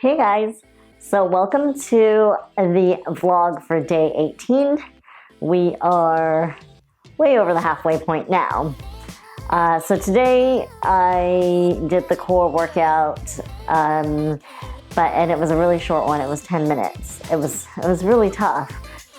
Hey guys, so welcome to the vlog for day 18. We are way over the halfway point now. So today I did the core workout, and it was a really short one. It was 10 minutes. It was really tough,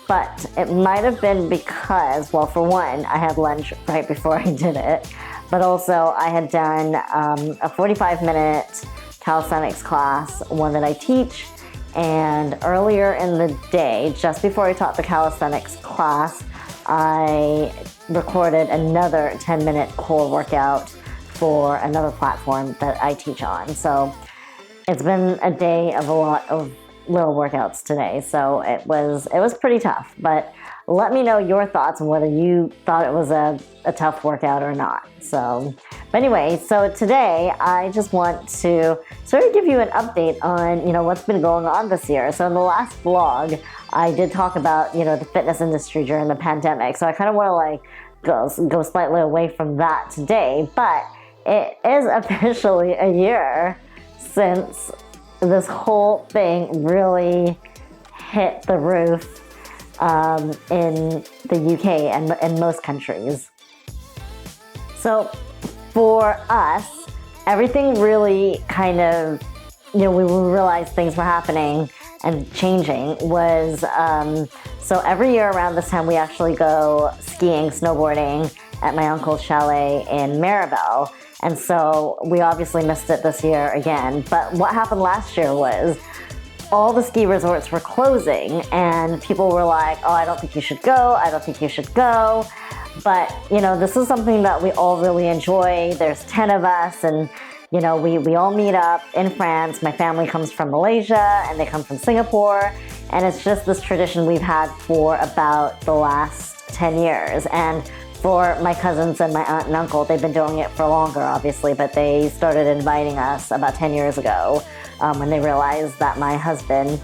but it might have been because, well, for one, I had lunch right before I did it, but also I had done a 45-minute calisthenics class, one that I teach, and earlier in the day, just before I taught the calisthenics class, I recorded another 10-minute core workout for another platform that I teach on. So it's been a day of a lot of little workouts today, so it was pretty tough, but let me know your thoughts on whether you thought it was a tough workout or not. But anyway, so today I just want to sort of give you an update on, what's been going on this year. So in the last vlog, I did talk about, the fitness industry during the pandemic. So I kind of want to go slightly away from that today, but it is officially a year since this whole thing really hit the roof in the UK and in most countries. So for us, everything really kind of, we realized things were happening and changing was, so every year around this time we actually go skiing, snowboarding at my uncle's chalet in Maribel. And so we obviously missed it this year again. But what happened last year was all the ski resorts were closing and people were like, oh, I don't think you should go. I don't think you should go. But, this is something that we all really enjoy. There's 10 of us and, we all meet up in France. My family comes from Malaysia and they come from Singapore. And it's just this tradition we've had for about the last 10 years. And for my cousins and my aunt and uncle, they've been doing it for longer, obviously, but they started inviting us about 10 years ago when they realized that my husband,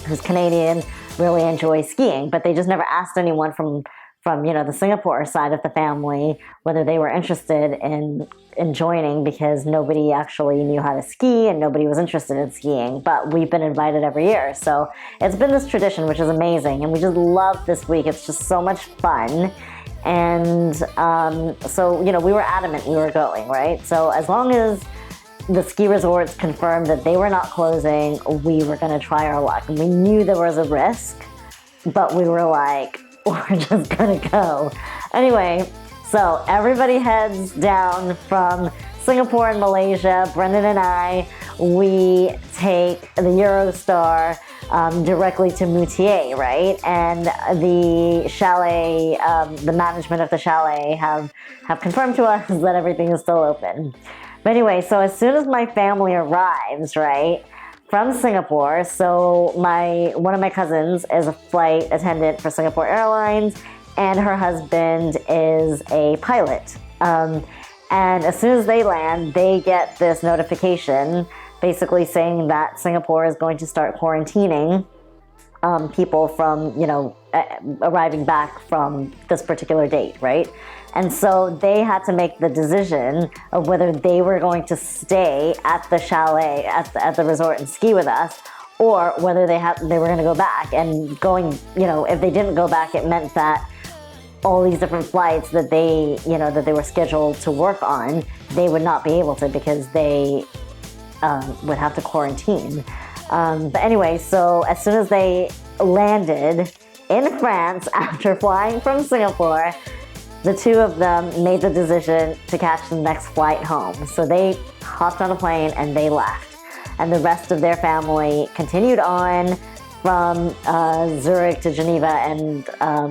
who's Canadian, really enjoys skiing. But they just never asked anyone from the Singapore side of the family whether they were interested in joining, because nobody actually knew how to ski and nobody was interested in skiing. But we've been invited every year. So it's been this tradition, which is amazing. And we just love this week. It's just so much fun. And so, we were adamant we were going, right? So as long as the ski resorts confirmed that they were not closing, we were going to try our luck. And we knew there was a risk, but we were like, we're just going to go. Anyway, so everybody heads down from Singapore and Malaysia. Brendan and I, we take the Eurostar directly to Moutier, right? And the chalet, the management of the chalet have confirmed to us that everything is still open. But anyway, so as soon as my family arrives, right, from Singapore, so one of my cousins is a flight attendant for Singapore Airlines, and her husband is a pilot. And as soon as they land, they get this notification basically saying that Singapore is going to start quarantining people from, arriving back from this particular date, right? And so they had to make the decision of whether they were going to stay at the chalet, at the resort and ski with us, or whether they were going to go back. And going, if they didn't go back, it meant that all these different flights that they were scheduled to work on, they would not be able to because they would have to quarantine. But anyway, so as soon as they landed in France after flying from Singapore, the two of them made the decision to catch the next flight home. So they hopped on a plane and they left. And the rest of their family continued on from Zurich to Geneva and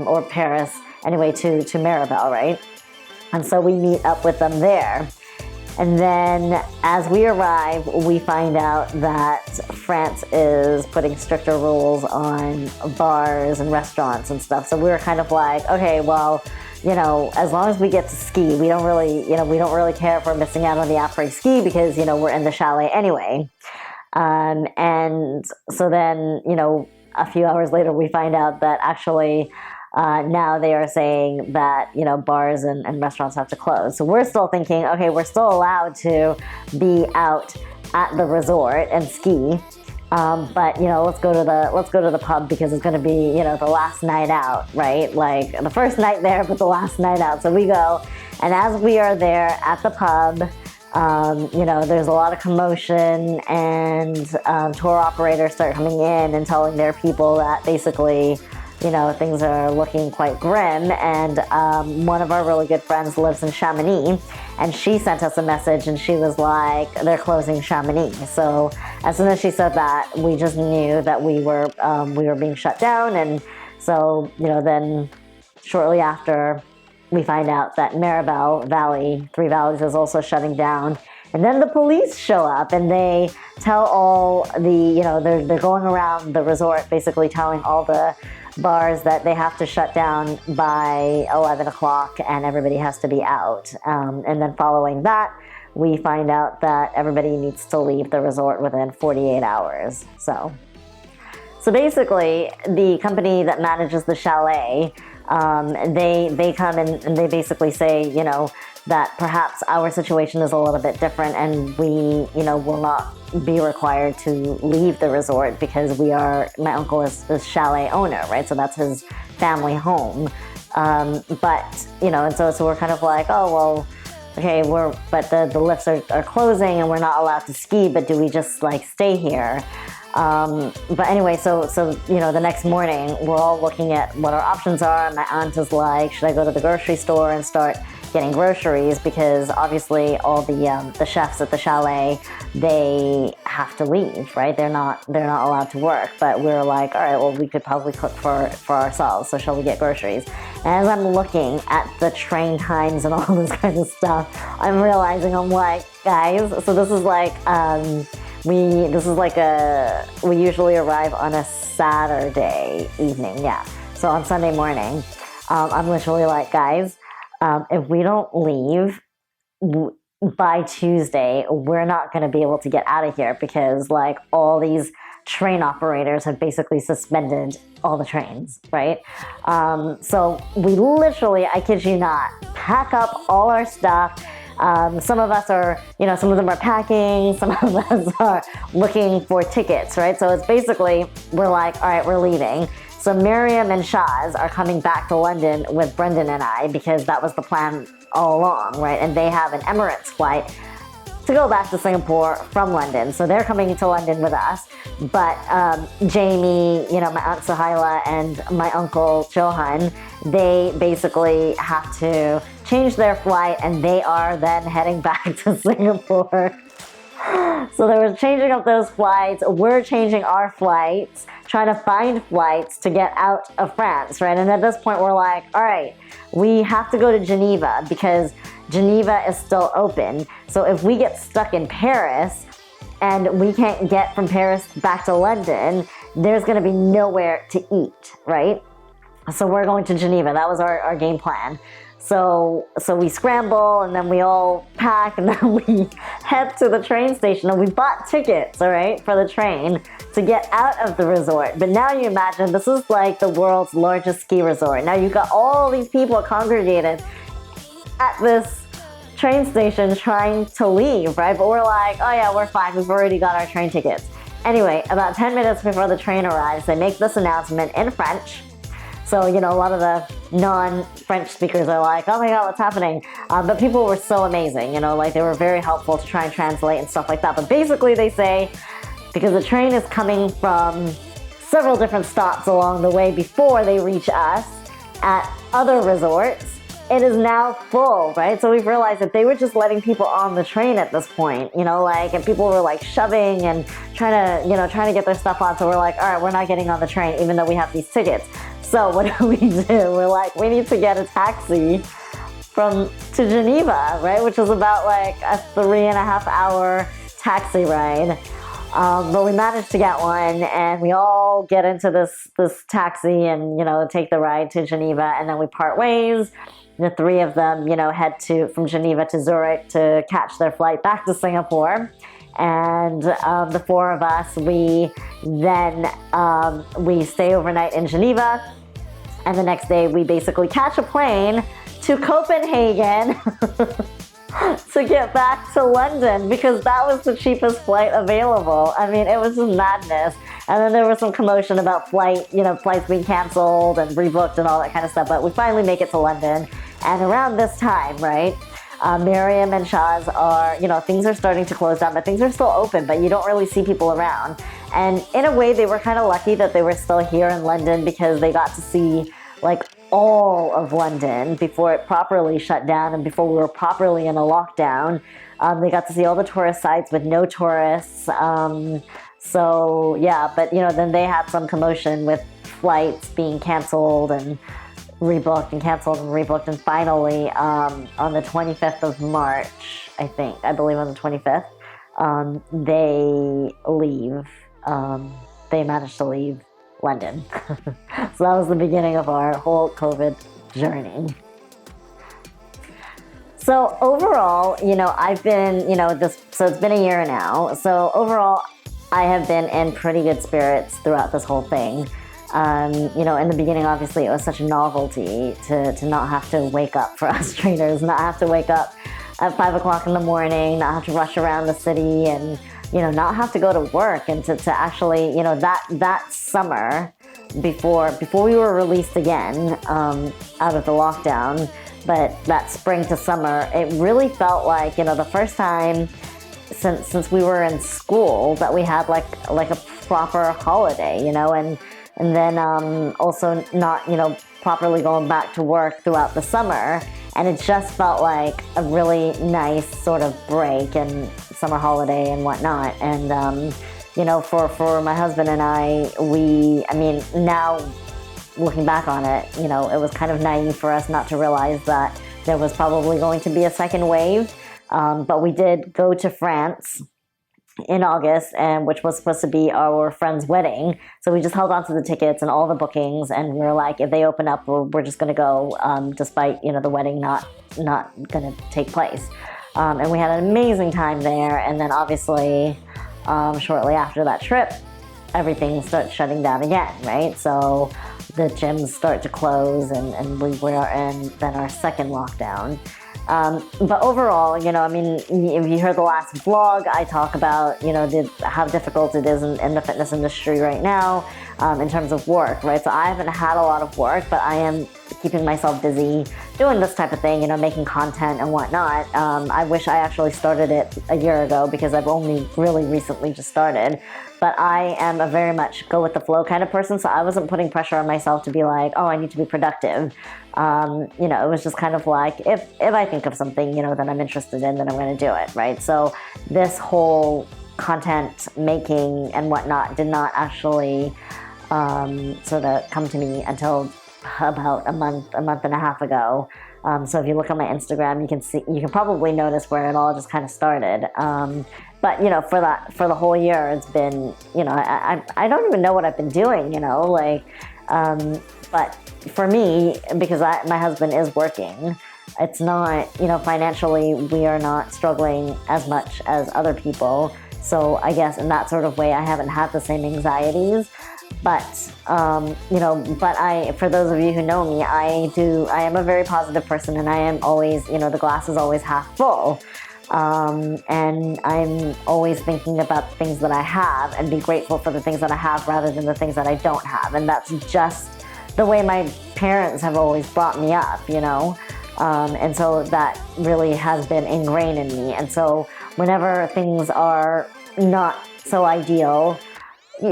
or Paris, anyway, to Maribel, right? And so we meet up with them there. And then as we arrive, we find out that France is putting stricter rules on bars and restaurants and stuff. So we were kind of like, okay, well, as long as we get to ski, we don't really care if we're missing out on the après-ski because, we're in the chalet anyway. And so then, a few hours later, we find out that actually now they are saying that, you know, bars and restaurants have to close. So we're still thinking, okay, we're still allowed to be out at the resort and ski. But you know, let's go to the pub because it's going to be, you know, the last night out, right? Like the first night there, but the last night out. So we go, and as we are there at the pub, you know, there's a lot of commotion, and tour operators start coming in and telling their people that basically, you know, things are looking quite grim. And one of our really good friends lives in Chamonix, and she sent us a message, and she was like, they're closing Chamonix. So as soon as she said that, we just knew that we were being shut down. And so, you know, then shortly after, we find out that Maribel Valley, Three Valleys, is also shutting down. And then the police show up, and they tell all the, you know, they're going around the resort basically telling all the bars that they have to shut down by 11 o'clock and everybody has to be out. And then following that, we find out that everybody needs to leave the resort within 48 hours. So basically, the company that manages the chalet, they come and they basically say, you know, that perhaps our situation is a little bit different, and we, you know, will not be required to leave the resort because my uncle is the chalet owner, right? So that's his family home. But, you know, and so we're kind of like, oh, well, okay, but the lifts are closing and we're not allowed to ski, but do we just like stay here? But anyway, so, you know, the next morning we're all looking at what our options are. My aunt is like, should I go to the grocery store and start getting groceries? Because obviously all the chefs at the chalet, they have to leave, right? They're not allowed to work. But we're like, all right, well, we could probably cook for ourselves. So shall we get groceries? And as I'm looking at the train times and all this kind of stuff, I'm realizing, I'm like, guys, so this is like, we usually arrive on a Saturday evening, yeah. So on Sunday morning, I'm literally like, guys, if we don't leave by Tuesday, we're not going to be able to get out of here because like all these train operators have basically suspended all the trains, right? So we literally, I kid you not, pack up all our stuff. Some of us are, you know, some of them are packing, some of us are looking for tickets, right? So it's basically, we're like, all right, we're leaving. So Miriam and Shaz are coming back to London with Brendan and I because that was the plan all along, right? And they have an Emirates flight to go back to Singapore from London. So they're coming to London with us. But Jamie, you know, my Aunt Sahila and my Uncle Johan, they basically have to change their flight and they are then heading back to Singapore. So they were changing up those flights. We're changing our flights, trying to find flights to get out of France, right? And at this point, we're like, all right, we have to go to Geneva because Geneva is still open. So if we get stuck in Paris and we can't get from Paris back to London, there's going to be nowhere to eat, right? So we're going to Geneva. That was our game plan. So we scramble and then we all pack and then we head to the train station and we bought tickets, all right, for the train to get out of the resort. But now you imagine this is like the world's largest ski resort. Now you've got all these people congregated at this train station trying to leave, right? But we're like, oh yeah, we're fine. We've already got our train tickets. Anyway, about 10 minutes before the train arrives, they make this announcement in French. So, you know, a lot of the non-French speakers are like, oh my God, what's happening? But people were so amazing, you know, like they were very helpful to try and translate and stuff like that. But basically they say, because the train is coming from several different stops along the way before they reach us at other resorts, it is now full, right? So we've realized that they were just letting people on the train at this point, you know, like, and people were like shoving and trying to get their stuff on. So we're like, all right, we're not getting on the train, even though we have these tickets. So what do? We're like, we need to get a taxi to Geneva, right? Which is about like a 3.5 hour taxi ride. But we managed to get one and we all get into this taxi and, you know, take the ride to Geneva, and then we part ways. The three of them, you know, head from Geneva to Zurich to catch their flight back to Singapore. And the four of us, we then we stay overnight in Geneva. And the next day we basically catch a plane to Copenhagen to get back to London because that was the cheapest flight available. I mean, it was just madness. And then there was some commotion about flights being canceled and rebooked and all that kind of stuff. But we finally make it to London. And around this time, right, Miriam and Shaz are, things are starting to close down, but things are still open, but you don't really see people around. And in a way, they were kind of lucky that they were still here in London because they got to see like all of London before it properly shut down and before we were properly in a lockdown. They got to see all the tourist sites with no tourists. So yeah, but then they had some commotion with flights being canceled and rebooked and canceled and rebooked, and finally on the 25th of March, I believe on the 25th, they leave. They managed to leave London. So that was the beginning of our whole COVID journey. So overall, I've been, so it's been a year now. So overall, I have been in pretty good spirits throughout this whole thing. In the beginning, obviously, it was such a novelty to not have to wake up for us trainers, not have to wake up at 5 o'clock in the morning, not have to rush around the city and, not have to go to work, and to actually, that summer before we were released again out of the lockdown, but that spring to summer, it really felt like, the first time since we were in school that we had like a proper holiday, and then also not, properly going back to work throughout the summer. And it just felt like a really nice sort of break and summer holiday and whatnot. And, for my husband and I, now looking back on it, it was kind of naive for us not to realize that there was probably going to be a second wave. But we did go to France in August, and which was supposed to be our friend's wedding. So we just held on to the tickets and all the bookings, and we were like, if they open up, we're just going to go, despite the wedding not going to take place. And we had an amazing time there. And then obviously, shortly after that trip, everything starts shutting down again, right? So the gyms start to close, and we were in then our second lockdown. But overall, if you heard the last vlog, I talk about, how difficult it is in the fitness industry right now, in terms of work, right? So I haven't had a lot of work, but I am keeping myself busy doing this type of thing, making content and whatnot. I wish I actually started it a year ago because I've only really recently just started. But I am a very much go with the flow kind of person, so I wasn't putting pressure on myself to be like, oh, I need to be productive. It was just kind of like, if I think of something, that I'm interested in, then I'm going to do it, right? So this whole content making and whatnot did not actually sort of come to me until about a month and a half ago. So if you look on my Instagram, you can probably notice where it all just kind of started. But for the whole year, it's been, I don't even know what I've been doing, but for me, because my husband is working, it's not, financially, we are not struggling as much as other people. So I guess in that sort of way, I haven't had the same anxieties. But, for those of you who know me, I am a very positive person, and I am always, the glass is always half full. And I'm always thinking about the things that I have and be grateful for the things that I have rather than the things that I don't have. And that's just the way my parents have always brought me up, and so that really has been ingrained in me. And so whenever things are not so ideal,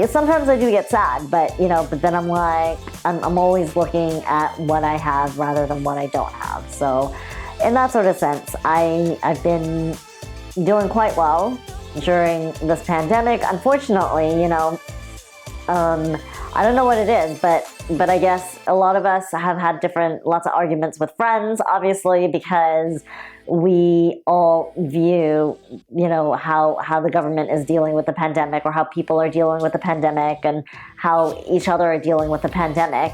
sometimes I do get sad, but then I'm like, I'm always looking at what I have rather than what I don't have. So in that sort of sense, I've been doing quite well during this pandemic. Unfortunately, I don't know what it is, but I guess a lot of us have had lots of arguments with friends, obviously, because we all view, how the government is dealing with the pandemic, or how people are dealing with the pandemic, and how each other are dealing with the pandemic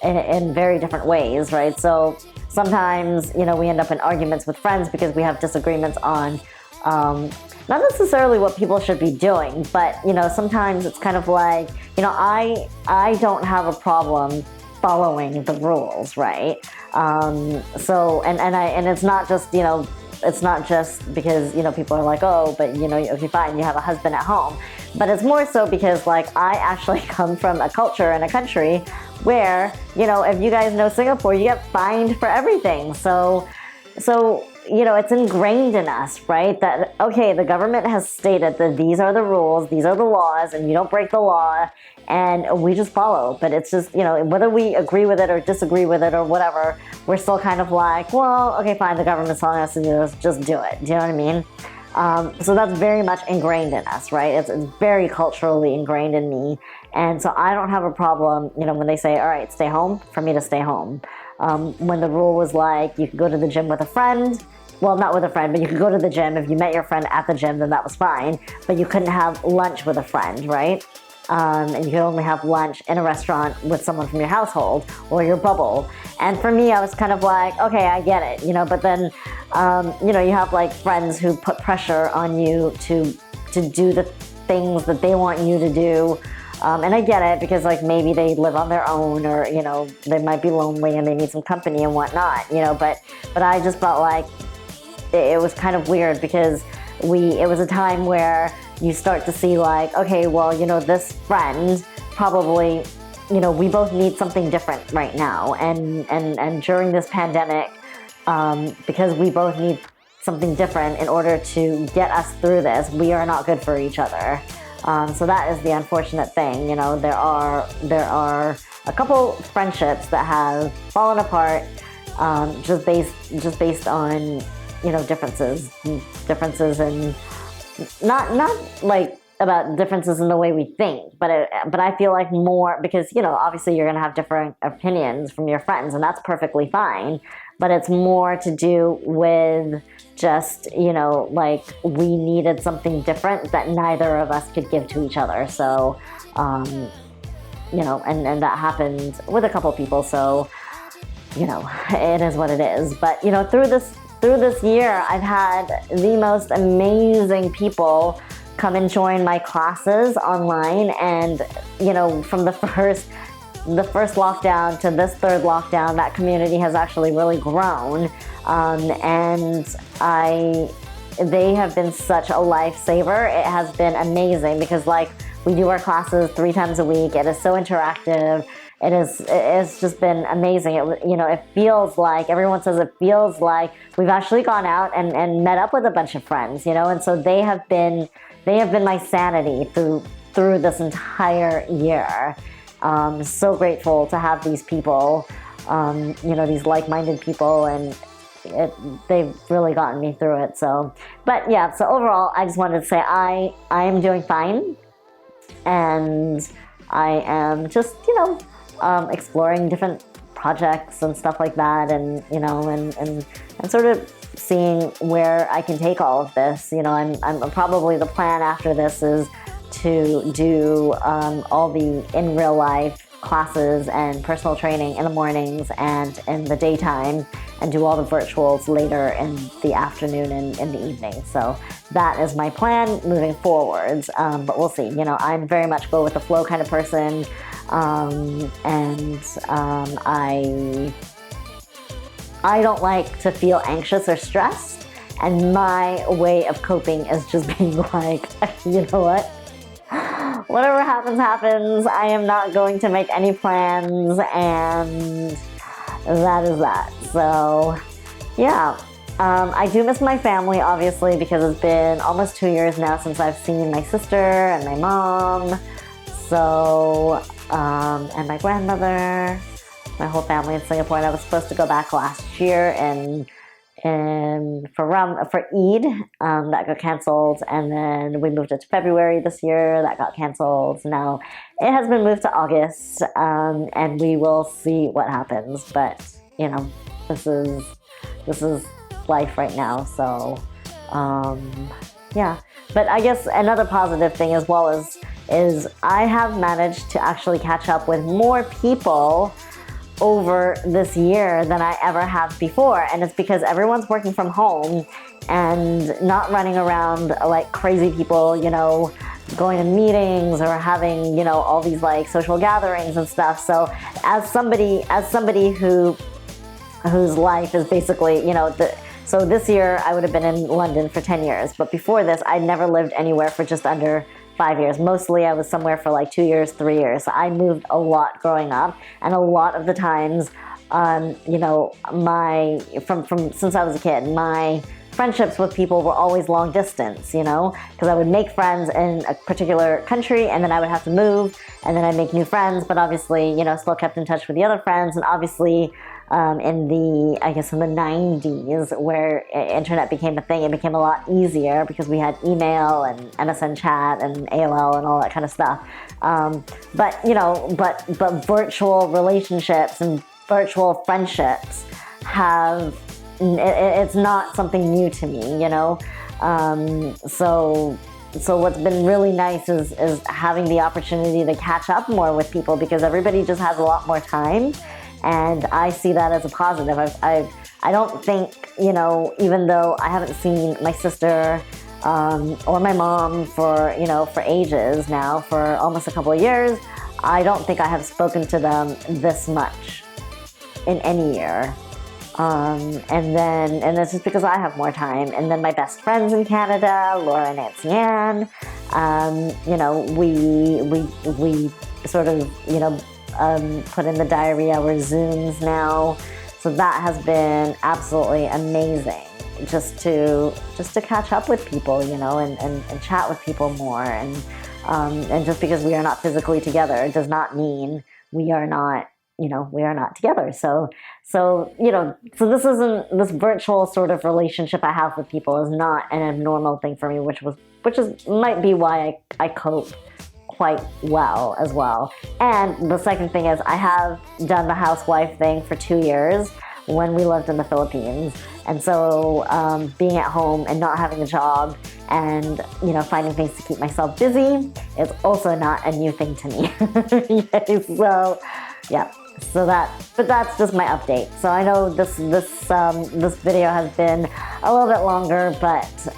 in very different ways, right? So sometimes, we end up in arguments with friends because we have disagreements on not necessarily what people should be doing, but, sometimes it's kind of like, I don't have a problem following the rules, right? So and it's not just, you know, it's not just because, you know, people are like, oh, but you know, okay, fine, you have a husband at home. But it's more so because, like, I actually come from a culture and a country where, you know, if you guys know Singapore, you get fined for everything. So, you know, it's ingrained in us, right? That, okay, the government has stated that these are the rules, these are the laws, and you don't break the law, and we just follow. But it's just, you know, whether we agree with it or disagree with it or whatever, we're still kind of like, well, okay, fine, the government's telling us to do this, just do it. Do you know what I mean? So that's very much ingrained in us, right? It's very culturally ingrained in me. And so I don't have a problem, you know, when they say, all right, stay home, for me to stay home. When the rule was like, you could go to the gym with a friend, well, not with a friend, but you could go to the gym. If you met your friend at the gym, then that was fine. But you couldn't have lunch with a friend, right? And you could only have lunch in a restaurant with someone from your household or your bubble. And for me, I was kind of like, okay, I get it, you know, but then, you know, you have like friends who put pressure on you to do the things that they want you to do. And I get it, because like maybe they live on their own, or, you know, they might be lonely and they need some company and whatnot, you know, but I just felt like it was kind of weird, because it was a time where you start to see like, okay, well, you know, this friend probably, you know, we both need something different right now. And during this pandemic, because we both need something different in order to get us through this, we are not good for each other. So that is the unfortunate thing. You know, there are a couple friendships that have fallen apart, just based on, you know, differences and not like about differences in the way we think, but I feel like more because, you know, obviously you're gonna have different opinions from your friends, and that's perfectly fine. But it's more to do with just, you know, like we needed something different that neither of us could give to each other. So, you know, and that happened with a couple people. So, you know, it is what it is. But, you know, through this year, I've had the most amazing people come and join my classes online. And, you know, from the first lockdown to this third lockdown, that community has actually really grown. And they have been such a lifesaver. It has been amazing because, like, we do our classes 3 times a week. It is so interactive. It's just been amazing. You know, it feels like, everyone says it feels like we've actually gone out and met up with a bunch of friends, you know, and so they have been my sanity through this entire year. So grateful to have these people, you know, these like-minded people, and they've really gotten me through it. So, but yeah, so overall, I just wanted to say I am doing fine, and I am just, you know, exploring different projects and stuff like that, and, you know, and sort of seeing where I can take all of this. You know, I'm probably, the plan after this is to do all the in real life classes and personal training in the mornings and in the daytime, and do all the virtuals later in the afternoon and in the evening. So that is my plan moving forwards. But we'll see. You know, I'm very much go with the flow kind of person. I don't like to feel anxious or stressed. And my way of coping is just being like, you know what? Whatever happens, happens. I am not going to make any plans, and that is that. So, yeah. I do miss my family, obviously, because it's been almost 2 years now since I've seen my sister and my mom. So, and my grandmother, my whole family in Singapore. And I was supposed to go back last year for Eid, that got canceled, and then we moved it to February this year. That got canceled. Now it has been moved to August, and we will see what happens. But, you know, this is life right now. So, yeah. But I guess another positive thing as well is I have managed to actually catch up with more people over this year than I ever have before. And it's because everyone's working from home and not running around like crazy people, you know, going to meetings or having, you know, all these like social gatherings and stuff. So as somebody whose life is basically, you know, so this year I would have been in London for 10 years, but before this I'd never lived anywhere for just under 5 years. Mostly I was somewhere for like 2 years, 3 years. So I moved a lot growing up, and a lot of the times, you know, since I was a kid, my friendships with people were always long distance, you know, because I would make friends in a particular country and then I would have to move and then I'd make new friends, but obviously, you know, still kept in touch with the other friends. And obviously in the 90s, where internet became a thing, it became a lot easier because we had email and MSN chat and AOL and all that kind of stuff. But, you know, but virtual relationships and virtual friendships it's not something new to me, you know. So what's been really nice is having the opportunity to catch up more with people, because everybody just has a lot more time, and I see that as a positive. I don't think, you know, even though I haven't seen my sister or my mom for ages now, for almost a couple of years, I don't think I have spoken to them this much in any year. And that's just because I have more time. And then my best friends in Canada, Laura and Nancy Ann, you know, we sort of, you know, put in the diary our Zooms now. So that has been absolutely amazing, just to catch up with people, you know, and chat with people more. And just because we are not physically together does not mean we are not together. So this virtual sort of relationship I have with people is not an abnormal thing for me, which might be why I cope quite well as well. And the second thing is, I have done the housewife thing for 2 years when we lived in the Philippines. And so being at home and not having a job and, you know, finding things to keep myself busy is also not a new thing to me. So yeah. But that's just my update. So I know this video has been a little bit longer, but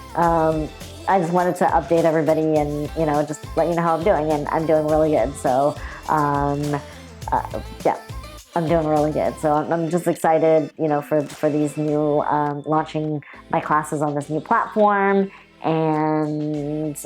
I just wanted to update everybody and, you know, just let you know how I'm doing, and I'm doing really good. So yeah, I'm doing really good. So I'm just excited, you know, for these new launching my classes on this new platform, and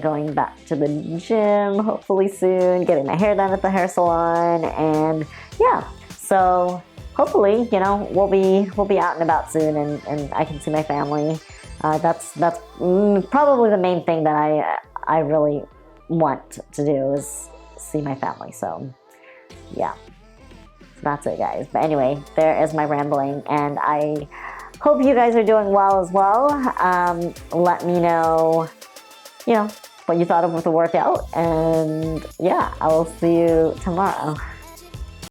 going back to the gym hopefully soon, getting my hair done at the hair salon, and yeah, so hopefully, you know, we'll be out and about soon, and I can see my family. That's probably the main thing that I really want to do, is see my family. So yeah, that's it, guys. But anyway, there is my rambling, and I hope you guys are doing well as well. Let me know, you know, what you thought of the workout, and yeah, I will see you tomorrow.